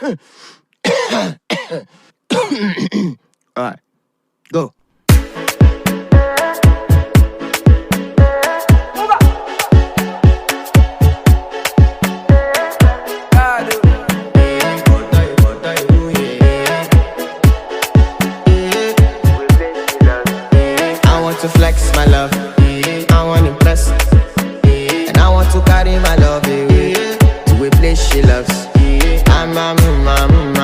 Alright, go. I want to flex my love, I want to impress, and I want to carry my love away to a place she loves. I'm